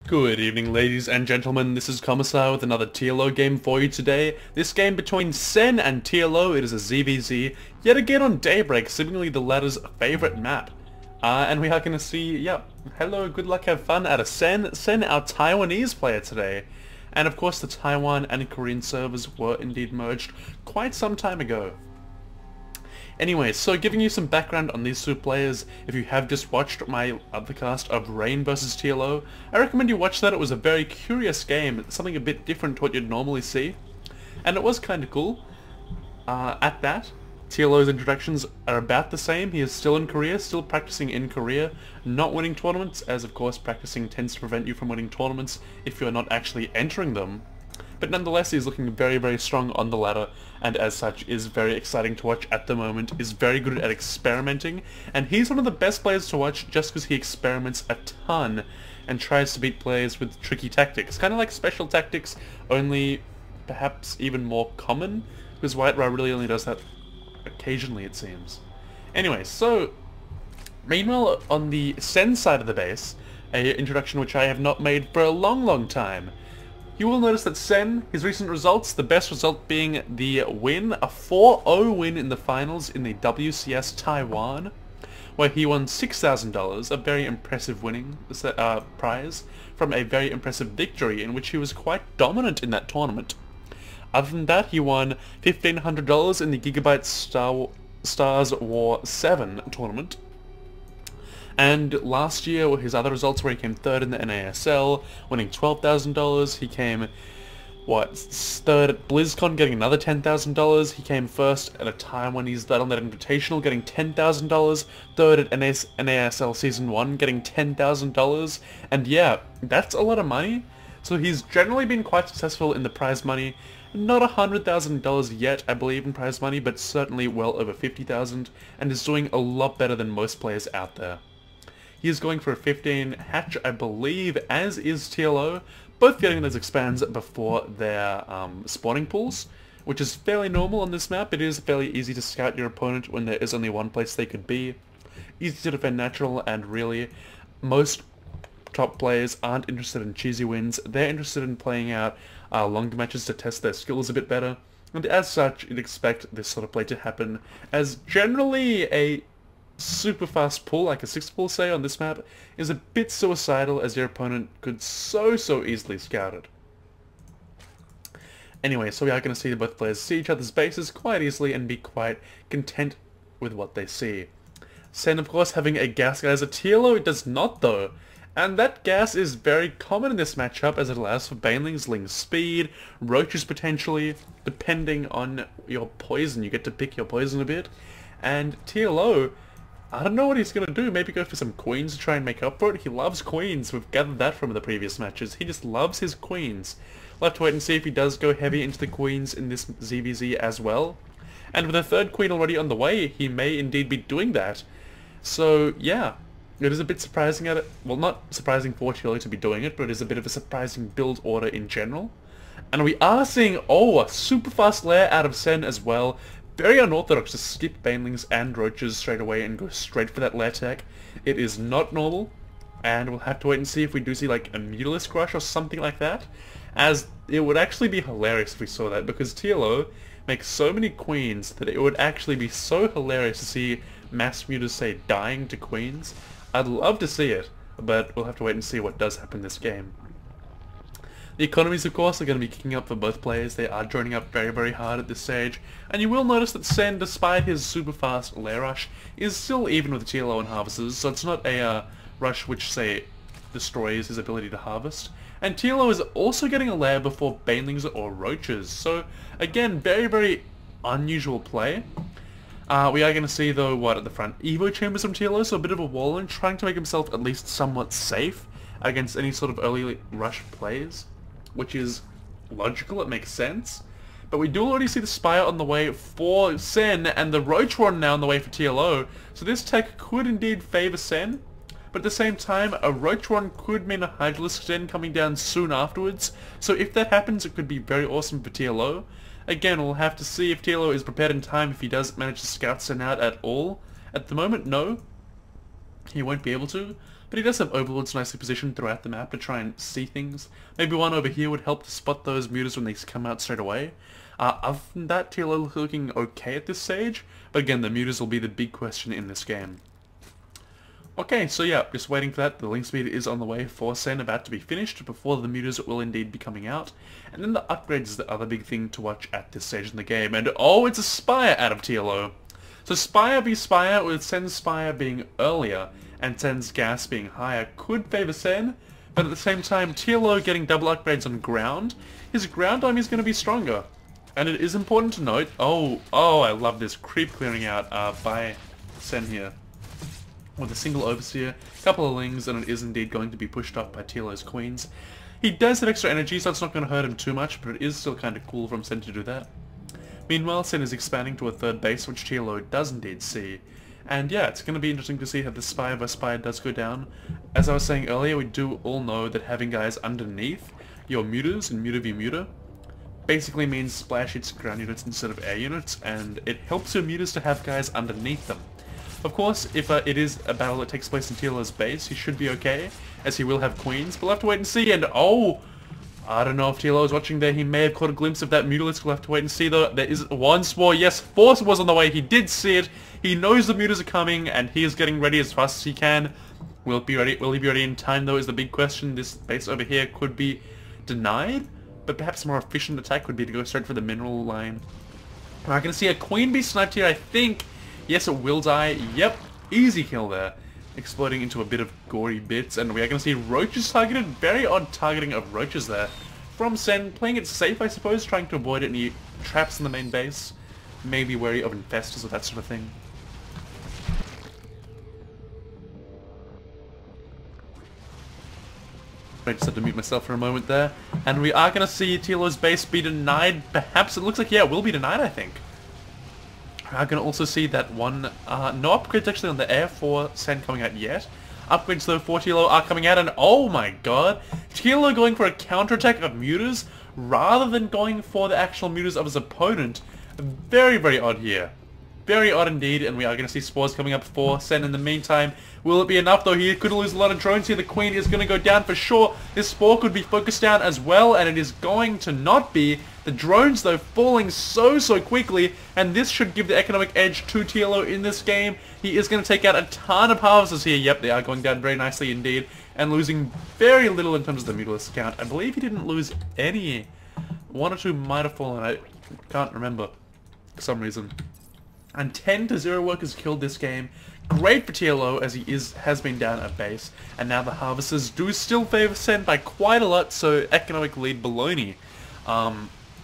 Good evening, ladies and gentlemen, this is Commissar with another TLO game for you today. This game between Sen and TLO, it is a ZvZ, yet again on Daybreak, seemingly the latter's favourite map. And we are going to see, hello, good luck, have fun out of Sen, our Taiwanese player today. And of course the Taiwan and Korean servers were indeed merged quite some time ago. Anyway, so giving you some background on these two players, if you have just watched my other cast of Rain vs TLO, I recommend you watch that. It was a very curious game, something a bit different to what you'd normally see, and it was kind of cool. At that, TLO's introductions are about the same. He is still in Korea, still practicing in Korea, not winning tournaments, as of course practicing tends to prevent you from winning tournaments if you're not actually entering them. But nonetheless, he's looking very, very strong on the ladder, and as such is very exciting to watch at the moment, is very good at experimenting, and he's one of the best players to watch just because he experiments a ton and tries to beat players with tricky tactics. Kind of like special tactics, only perhaps even more common, because White-Ra really only does that occasionally, it seems. Anyway, so meanwhile on the Sen side of the base, an introduction which I have not made for a long, long time. You will notice that Sen, his recent results, the best result being the win, a 4-0 win in the finals in the WCS Taiwan, where he won $6,000, a very impressive winning prize, from a very impressive victory in which he was quite dominant in that tournament. Other than that, he won $1,500 in the Gigabyte Stars War 7 tournament. And last year, his other results where he came third in the NASL, winning $12,000. He came, third at BlizzCon, getting another $10,000. He came first at a Taiwanese Battle.net Invitational, getting $10,000. Third at NASL Season 1, getting $10,000. And yeah, that's a lot of money. So he's generally been quite successful in the prize money. Not $100,000 yet, I believe, in prize money, but certainly well over $50,000, and is doing a lot better than most players out there. He is going for a 15 hatch, I believe, as is TLO, both getting those expands before their spawning pools, which is fairly normal on this map. It is fairly easy to scout your opponent when there is only one place they could be. Easy to defend natural, and really, most top players aren't interested in cheesy wins. They're interested in playing out longer matches to test their skills a bit better, and as such, you'd expect this sort of play to happen, as generally a super fast pull, like a 6 pull say on this map, is a bit suicidal as your opponent could so easily scout it. Anyway, so we are going to see both players see each other's bases quite easily and be quite content with what they see. Sen, of course, having a gas guy as a TLO, it does not though. And that gas is very common in this matchup as it allows for banelings, Ling's speed, roaches potentially, depending on your poison. You get to pick your poison a bit. And TLO, I don't know what he's going to do, maybe go for some queens to try and make up for it. He loves queens, we've gathered that from the previous matches. He just loves his queens. We'll have to wait and see if he does go heavy into the queens in this ZvZ as well. And with a third queen already on the way, he may indeed be doing that. So yeah, it is a bit surprising at it. Well, not surprising for TLO to be doing it, but it is a bit of a surprising build order in general. And we are seeing, a super fast lair out of Sen as well. Very unorthodox to skip banelings and roaches straight away and go straight for that lair tech. It is not normal, and we'll have to wait and see if we do see like a Mutalisk Crush or something like that, as it would actually be hilarious if we saw that, because TLO makes so many queens that it would actually be so hilarious to see mass mutas, say, dying to queens. I'd love to see it, but we'll have to wait and see what does happen this game. The economies, of course, are going to be kicking up for both players. They are joining up very hard at this stage. And you will notice that Sen, despite his super fast lair rush, is still even with TLO and harvesters, so it's not a rush which, say, destroys his ability to harvest. And TLO is also getting a lair before banelings or roaches. So, again, very unusual play. We are going to see, though, at the front? Evo chambers from TLO, so a bit of a wall in, trying to make himself at least somewhat safe against any sort of early rush plays, which is logical, it makes sense. But we do already see the Spire on the way for Sen, and the Roach One now on the way for TLO, so this tech could indeed favour Sen, but at the same time, a Roach One could mean a Hydralisk Sen coming down soon afterwards, so if that happens, it could be very awesome for TLO. Again, we'll have to see if TLO is prepared in time, if he does manage to scout Sen out at all. At the moment, no, he won't be able to. but he does have overlords nicely positioned throughout the map to try and see things. Maybe one over here would help to spot those mutas when they come out straight away. Other than that, TLO is looking okay at this stage, but again, the mutas will be the big question in this game. Okay, so yeah, just waiting for that. The link speed is on the way for Sen, about to be finished before the mutas will indeed be coming out. And then the upgrades is the other big thing to watch at this stage in the game. And oh, it's a Spire out of TLO. So Spire v Spire, with Sen's Spire being earlier and Sen's gas being higher, could favour Sen, but at the same time, TLO getting double upgrades on ground, his ground army is going to be stronger. And it is important to note, oh, I love this creep clearing out by Sen here. With a single Overseer, a couple of Lings, and it is indeed going to be pushed up by TLO's Queens. He does have extra energy, so it's not going to hurt him too much, but it is still kind of cool from Sen to do that. Meanwhile, Sen is expanding to a third base, which TLO does indeed see. And yeah, it's going to be interesting to see how the Spire vs Spire does go down. As I was saying earlier, we do all know that having guys underneath your mutas in muta v muta basically means splash hits ground units instead of air units, and it helps your mutas to have guys underneath them. Of course, if it is a battle that takes place in TLO's base, he should be okay, as he will have Queens, but we'll have to wait and see, and oh! I don't know if TLO is watching there, he may have caught a glimpse of that Mutalisk, we'll have to wait and see though. There is one Spore, yes, Force was on the way, he did see it, he knows the mutas are coming, and he is getting ready as fast as he can. Will he be ready in time though is the big question. This base over here could be denied, but perhaps a more efficient attack would be to go straight for the mineral line. We're going to see a Queen be sniped here, I think. Yes, it will die. Yep, easy kill there. Exploding into a bit of gory bits, and we are going to see roaches targeted. Very odd targeting of roaches there. From Sen, playing it safe, I suppose, trying to avoid any traps in the main base. Maybe wary of infestors or that sort of thing. I just had to mute myself for a moment there. And we are going to see TLO's base be denied. Perhaps it looks like, yeah, it will be denied, I think. I'm going to also see that one, no upgrades actually on the air for Sen coming out yet. Upgrades though for TLO are coming out, and oh my god, TLO going for a counterattack of mutas rather than going for the actual mutas of his opponent. Very, very odd here. Very odd indeed, and we are going to see spores coming up for Sen in the meantime. Will it be enough though? He could lose a lot of drones here. The Queen is going to go down for sure. This spore could be focused down as well, and it is going to not be. The drones though falling so quickly, and this should give the economic edge to TLO in this game. He is going to take out a ton of harvesters here. Yep, they are going down very nicely indeed, and losing very little in terms of the Mutalisk count. I believe he didn't lose any. One or two might have fallen, I can't remember for some reason. And 10-0 workers killed this game. Great for TLO, as he has been down a base, and now the harvesters do still favour Sen by quite a lot, so economic lead baloney.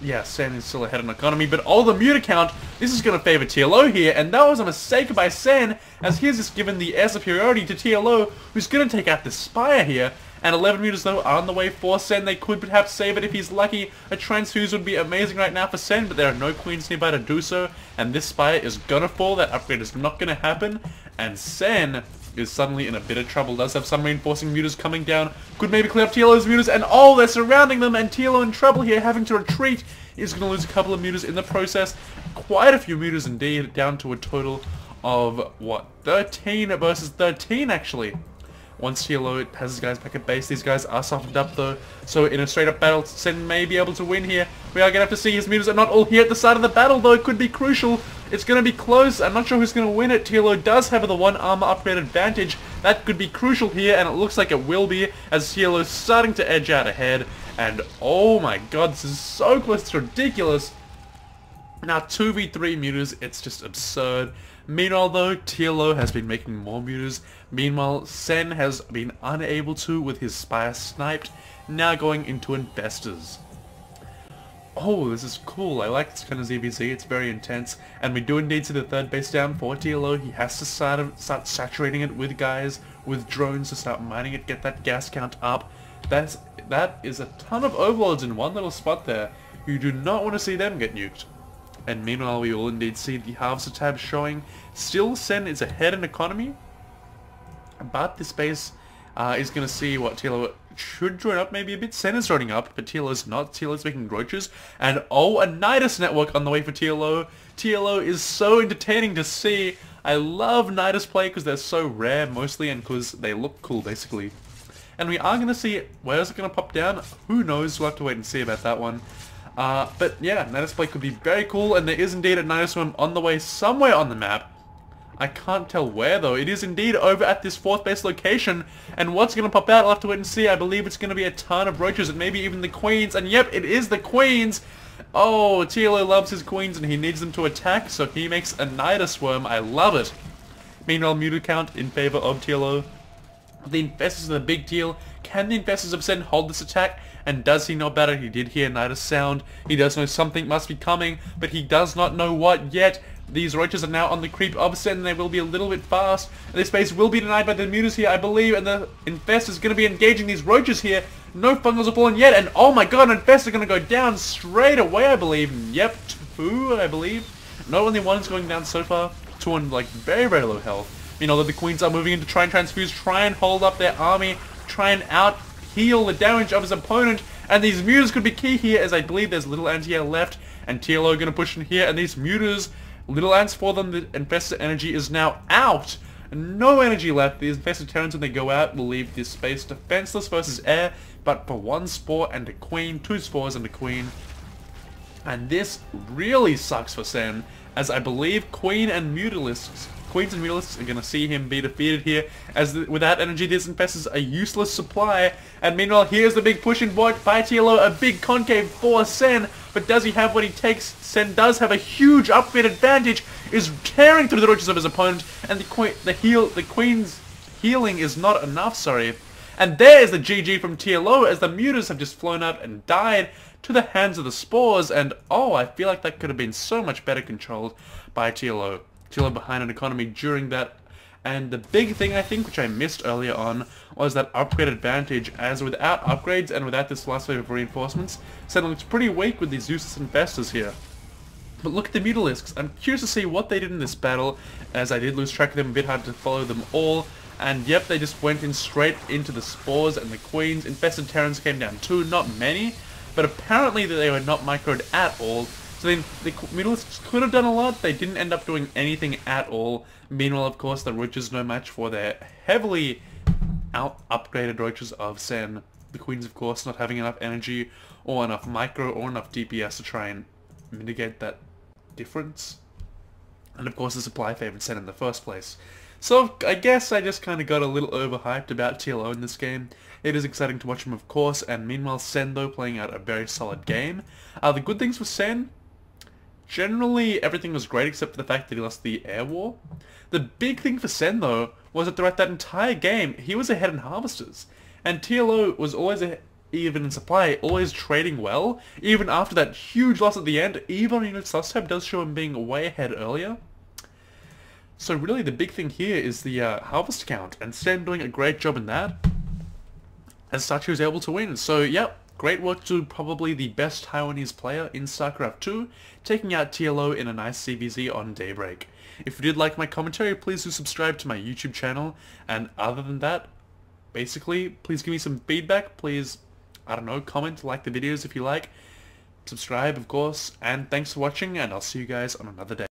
Yeah, Sen is still ahead on economy, but all the muta count, this is going to favour TLO here, and that was a mistake by Sen, as he has just given the air superiority to TLO, who's going to take out the Spire here. And 11 mutas though are on the way for Sen. They could perhaps save it if he's lucky. A transfuse would be amazing right now for Sen, but there are no Queens nearby to do so, and this Spire is gonna fall. That upgrade is not gonna happen, and Sen is suddenly in a bit of trouble. Does have some reinforcing mutas coming down. Could maybe clear up TLO's mutas, and oh, they're surrounding them, and TLO in trouble here, having to retreat. Is going to lose a couple of mutas in the process. Quite a few mutas indeed, down to a total of, what, 13 versus 13 actually. Once TLO has his guys back at base, these guys are softened up though, so in a straight up battle, Sen may be able to win here. We are going to have to see. His mutas are not all here at the start of the battle though. It could be crucial. It's going to be close. I'm not sure who's going to win it. TLO does have the one armor upgrade advantage. That could be crucial here, and it looks like it will be, as TLO's starting to edge out ahead. And oh my god, this is so close, it's ridiculous. Now 2v3 mutas, it's just absurd. Meanwhile though, TLO has been making more mutas. Meanwhile, Sen has been unable to with his Spire sniped, now going into infestors. Oh, this is cool. I like this kind of ZvZ, it's very intense. And we do indeed see the third base down for TLO. He has to start saturating it with guys, with drones to start mining it, get that gas count up. That is a ton of overlords in one little spot there. You do not want to see them get nuked. And meanwhile, we will indeed see the harvester tab showing. Still, Sen is ahead in economy, but this base He's going to see what TLO should join up maybe a bit. Sen is joining up, but TLO's not. TLO's making roaches. And oh, a Nidus network on the way for TLO. TLO is so entertaining to see. I love Nidus play because they're so rare mostly and because they look cool basically. And we are going to see, where is it going to pop down? Who knows, we'll have to wait and see about that one. But yeah, Nidus play could be very cool, and there is indeed a Nidus worm on the way somewhere on the map. I can't tell where though. It is indeed over at this 4th base location, and what's going to pop out, I'll have to wait and see. I believe it's going to be a ton of roaches and maybe even the queens, and yep, it is the queens! Oh, TLO loves his queens and he needs them to attack, so he makes a Nidus worm. I love it. Meanwhile, muted count in favor of TLO. The Infestors of the big deal. Can the Infestors of Sen hold this attack? And does he know about it? He did hear Nidus sound. He does know something must be coming, but he does not know what yet. These roaches are now on the creep of Sen, and they will be a little bit fast. This base will be denied by the muters here, I believe, and the Infestors is going to be engaging these roaches here. No fungals have fallen yet, and oh my god, Infestors are going to go down straight away, I believe. Yep, 2, I believe. Not only one is going down so far, 2 on like very, very low health. You know that the queens are moving in to try and transfuse, try and hold up their army, try and out-heal the damage of his opponent, and these muters could be key here, as I believe there's little anti-air left, and TLO going to push in here, and these muters, little ants for them, the infested energy is now out. No energy left. These infested Terrans, when they go out, will leave this space defenseless versus air, but for 1 spore and a queen, 2 spores and a queen. And this really sucks for Sen, as I believe Queens and Mutalisks are going to see him be defeated here, as without energy this infests a useless supply. And meanwhile, here's the big push in by TLO, a big concave for Sen, but does he have what he takes? Sen does have a huge upgrade advantage, is tearing through the roaches of his opponent, and the Queen's healing is not enough, sorry. And there's the GG from TLO, as the muters have just flown out and died to the hands of the spores, and oh, I feel like that could have been so much better controlled by TLO. TLO behind an economy during that, and the big thing I think, which I missed earlier on, was that upgrade advantage, as without upgrades and without this last wave of reinforcements, Sen looks pretty weak with these useless infestors here. But look at the Mutalisks. I'm curious to see what they did in this battle, as I did lose track of them, a bit hard to follow them all. And yep, they just went in straight into the spores and the queens. Infested Terrans came down too, not many, but apparently they were not microed at all. So then the Mutalisks could have done a lot, they didn't end up doing anything at all. Meanwhile, of course, the roaches no match for their heavily upgraded roaches of Sen. The queens, of course, not having enough energy or enough micro or enough DPS to try and mitigate that difference. And of course the supply favored Sen in the first place. So I guess I just kind of got a little overhyped about TLO in this game. It is exciting to watch him, of course, and meanwhile Sen though playing out a very solid game. The good things for Sen, generally everything was great except for the fact that he lost the air war. The big thing for Sen though was that throughout that entire game he was ahead in harvesters, and TLO was always even in supply, always trading well, even after that huge loss at the end. Even in its last tab does show him being way ahead earlier. So really the big thing here is the harvest count, and Sen doing a great job in that. As such, he was able to win. So yep, great work to probably the best Taiwanese player in Starcraft 2, taking out TLO in a nice ZvZ on Daybreak. If you did like my commentary, please do subscribe to my YouTube channel, and other than that, basically, please give me some feedback, please, I don't know, comment, like the videos if you like, subscribe of course, and thanks for watching, and I'll see you guys on another day.